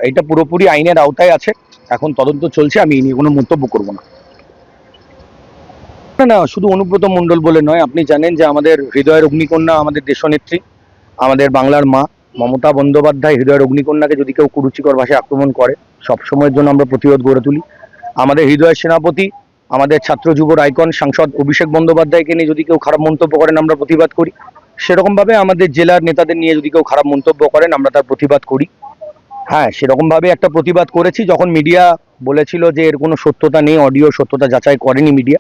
এটা পুরোপুরি আইনের আওতায় আছে। এখন তদন্ত চলছে, আমি এই নিয়ে কোনো মন্তব্য করব না। না না, শুধু অনুব্রত মণ্ডল বলে নয়, আপনি জানেন যে আমাদের হৃদয়ের অগ্নিকন্যা, আমাদের দেশনেত্রী, আমাদের বাংলার মা মমতা বন্দ্যোপাধ্যায় হৃদয়ের অগ্নিকন্যাকে যদি কেউ কুরুচিকর ভাষায় আক্রমণ করে, সবসময়ের জন্য আমরা প্রতিরোধ গড়ে তুলি। আমাদের হৃদয়ের সেনাপতি, আমাদের ছাত্র যুবর আইকন সাংসদ অভিষেক বন্দ্যোপাধ্যায়কে নিয়ে যদি কেউ খারাপ মন্তব্য করেন, আমরা প্রতিবাদ করি। সেরকমভাবে আমাদের জেলার নেতাদের নিয়ে যদি কেউ খারাপ মন্তব্য করেন, আমরা তার প্রতিবাদ করি। হ্যাঁ, সেরকমভাবে একটা প্রতিবাদ করেছি যখন মিডিয়া বলেছিল যে এর কোনো সত্যতা নেই, অডিও সত্যতা যাচাই করেনি মিডিয়া।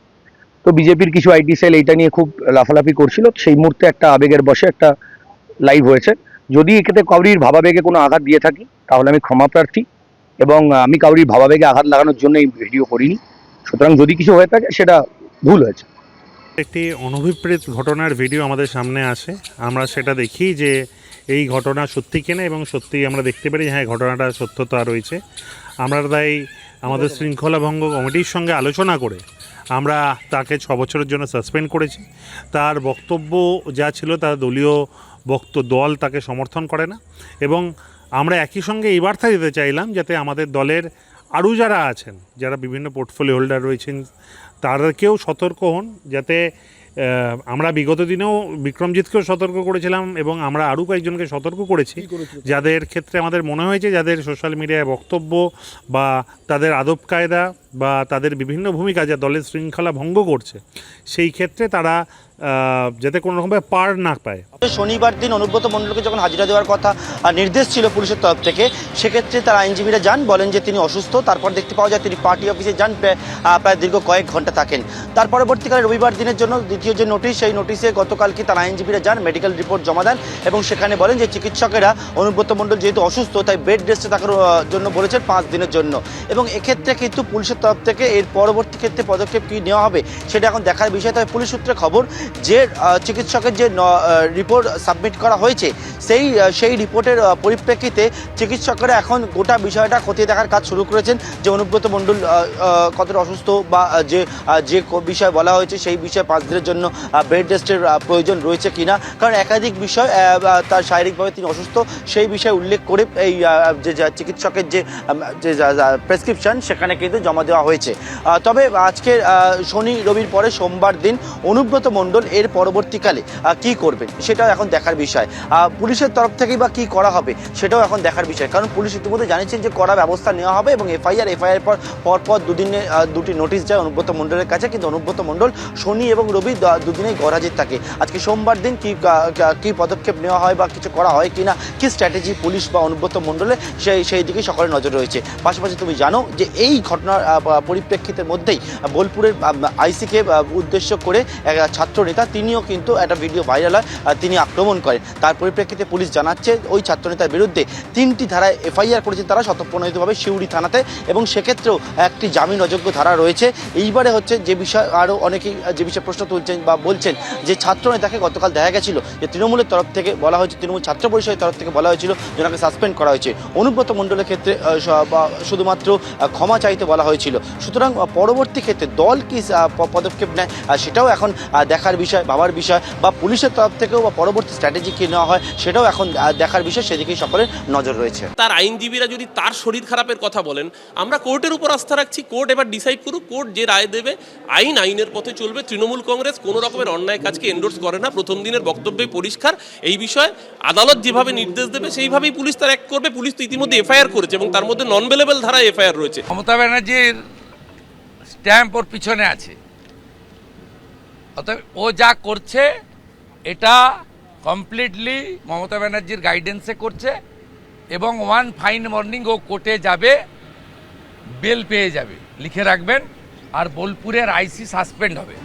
তো বিজেপির কিছু আইটি সেল এইটা নিয়ে খুব লাফালাফি করছিল, সেই মুহূর্তে একটা আবেগের বশে একটা লাইভ হয়েছে। যদি এক্ষেত্রে কাউরির ভাবাবেগে কোনো আঘাত দিয়ে থাকি তাহলে আমি ক্ষমা প্রার্থী, এবং আমি কাউরির ভাবাবেগে আঘাত লাগানোর জন্য এই ভিডিও করিনি। সুতরাং যদি কিছু হয়ে থাকে সেটা ভুল হয়েছে। একটি অনভিপ্রেত ঘটনার ভিডিও আমাদের সামনে আসে, আমরা সেটা দেখি যে এই ঘটনা সত্যি কিনা, এবং সত্যি আমরা দেখতে পারি হ্যাঁ ঘটনাটা সত্যতা রয়েছে। আমরা তাই আমাদের শৃঙ্খলা ভঙ্গ কমিটির সঙ্গে আলোচনা করে আমরা তাকে 6 বছরের জন্য সাসপেন্ড করেছি। তার বক্তব্য যা ছিল তার দলীয় দল তাকে সমর্থন করে না, এবং আমরা একই সঙ্গে এই বার্তা দিতে চাইলাম যাতে আমাদের দলের আরও যারা আছেন, যারা বিভিন্ন পোর্টফোলিও হোল্ডার রয়েছেন, তাদেরকেও সতর্ক হন। যাতে আমরা বিগত দিনেও বিক্রমজিৎকেও সতর্ক করেছিলাম, এবং আমরা আরও কয়েকজনকে সতর্ক করেছি যাদের ক্ষেত্রে আমাদের মনে হয়েছে যাদের সোশ্যাল মিডিয়ায় বক্তব্য বা তাদের আদব কায়দা বা তাদের বিভিন্ন ভূমিকা যা দলের শৃঙ্খলা ভঙ্গ করছে, সেই ক্ষেত্রে তারা যাতে কোনো রকমভাবে পার না পায়। শনিবার দিন অনুব্রত মণ্ডলকে যখন হাজিরা দেওয়ার কথা নির্দেশ ছিল পুলিশের তরফ থেকে, সেক্ষেত্রে তার আইনজীবীরা যান, বলেন যে তিনি অসুস্থ। তারপর দেখতে পাওয়া যায় তিনি পার্টি অফিসে যান, প্রায় দীর্ঘ কয়েক ঘন্টা থাকেন। তার পরবর্তীকালে রবিবার দিনের জন্য দ্বিতীয় যে নোটিশ, সেই নোটিশে গতকালকে তার আইনজীবীরা যান, মেডিকেল রিপোর্ট জমা দেন, এবং সেখানে বলেন যে চিকিৎসকেরা অনুব্রত মণ্ডল যেহেতু অসুস্থ তাই বেড রেস্টে থাকার জন্য বলেছেন 5 দিনের জন্য। এবং এক্ষেত্রে কিন্তু পুলিশের তরফ থেকে এর পরবর্তী ক্ষেত্রে পদক্ষেপ কী নেওয়া হবে সেটা এখন দেখার বিষয়। তবে পুলিশ সূত্রে খবর যে চিকিৎসকের যে রিপোর্ট সাবমিট করা হয়েছে, সেই রিপোর্টের পরিপ্রেক্ষিতে চিকিৎসকরা এখন গোটা বিষয়টা খতিয়ে দেখার কাজ শুরু করেছেন যে অনুব্রত মণ্ডল কতটা অসুস্থ, বা যে বিষয় বলা হয়েছে সেই বিষয়ে 5 দিনের জন্য বেড রেস্টের প্রয়োজন রয়েছে কিনা। কারণ একাধিক বিষয়, তার শারীরিকভাবে তিনি অসুস্থ সেই বিষয়ে উল্লেখ করে এই যে চিকিৎসকের যে প্রেসক্রিপশন সেখানে কিন্তু জমা দেওয়া হয়েছে। তবে আজকে শনি রবির পরে সোমবার দিন অনুব্রত মণ্ডল এর পরবর্তীকালে কি করবেন সেটাও এখন দেখার বিষয়। পুলিশের তরফ থেকেই বা কী করা হবে সেটাও এখন দেখার বিষয়, কারণ পুলিশ ইতিমধ্যে জানিয়েছেন যে কড়া ব্যবস্থা নেওয়া হবে, এবং এফআইআর পর দুদিনে 2টি নোটিশ যায় অনুব্রত মণ্ডলের কাছে। কিন্তু অনুব্রত মণ্ডল শনি এবং রবি দুদিনেই গরহাজির থাকে। আজকে সোমবার দিন কি পদক্ষেপ নেওয়া হয় বা কিছু করা হয় কিনা, কি স্ট্র্যাটেজি পুলিশ বা অনুব্রত মণ্ডলে সেই দিকেই সকলের নজর রয়েছে। পাশাপাশি তুমি জানো যে এই ঘটনার পরিপ্রেক্ষিতের মধ্যেই বোলপুরের আইসিকে উদ্দেশ্য করে এক ছাত্র নেতা, তিনিও কিন্তু একটা ভিডিও ভাইরাল হয়, তিনি আক্রমণ করেন। তার পরিপ্রেক্ষিতে পুলিশ জানাচ্ছে ওই ছাত্রনেতার বিরুদ্ধে 3টি ধারায় এফআইআর করেছেন তারা স্বতঃপ্রণোদিতভাবে সিউড়ি থানাতে, এবং সেক্ষেত্রেও একটি জামিন অযোগ্য ধারা রয়েছে। এইবারে হচ্ছে যে বিষয় আরও অনেকেই যে বিষয়ে প্রশ্ন তুলছেন বা বলছেন যে ছাত্রনেতাকে গতকাল দেখা গেছিল যে তৃণমূলের তরফ থেকে বলা হয়েছে, তৃণমূল ছাত্র পরিষদের তরফ থেকে বলা হয়েছিল যে ওনাকে সাসপেন্ড করা হয়েছে। অনুব্রত মণ্ডলের ক্ষেত্রে শুধুমাত্র ক্ষমা চাইতে বলা হয়েছিল। সুতরাং পরবর্তী ক্ষেত্রে দল কি পদক্ষেপ নেয় সেটাও এখন দেখার বিষয়, ভাবার বিষয়, বা পুলিশের তরফ থেকেও বা পরবর্তী স্ট্র্যাটেজি কী নেওয়া হয় সেটাও এখন দেখার বিষয়, সেদিকেই সকলের নজর রয়েছে। তার আইনজীবীরা যদি তার শরীর খারাপের কথা বলেন, আমরা কোর্টের উপর আস্থা রাখছি, কোর্ট এবার ডিসাইড করুক, কোর্ট যে রায় দেবে আইনের পথে চলবে। তৃণমূল কংগ্রেস কোনো রকমের অন্যায় কাজকে এন্ডোর্স করে না, প্রথম দিনের বক্তব্যে পরিষ্কার এই বিষয়ে। আদালত যেভাবে নির্দেশ দেবে সেইভাবেই পুলিশ তার অ্যাক্ট করবে। পুলিশ তো ইতিমধ্যে এফআইআর করেছে, এবং তার মধ্যে নন বেলেবল ধারায় এফআইআর রয়েছে। মমতা ব্যানার্জির স্ট্যাম্প ওর পিছনে আছে, অতএব ও যা করছে এটা কমপ্লিটলি মমতা ব্যানার্জির গাইডেন্সে করছে, এবং ওয়ান ফাইন মর্নিং ও কোর্টে যাবে, বেল পেয়ে যাবে, লিখে রাখবেন, আর বোলপুরের আইসি সাসপেন্ড হবে।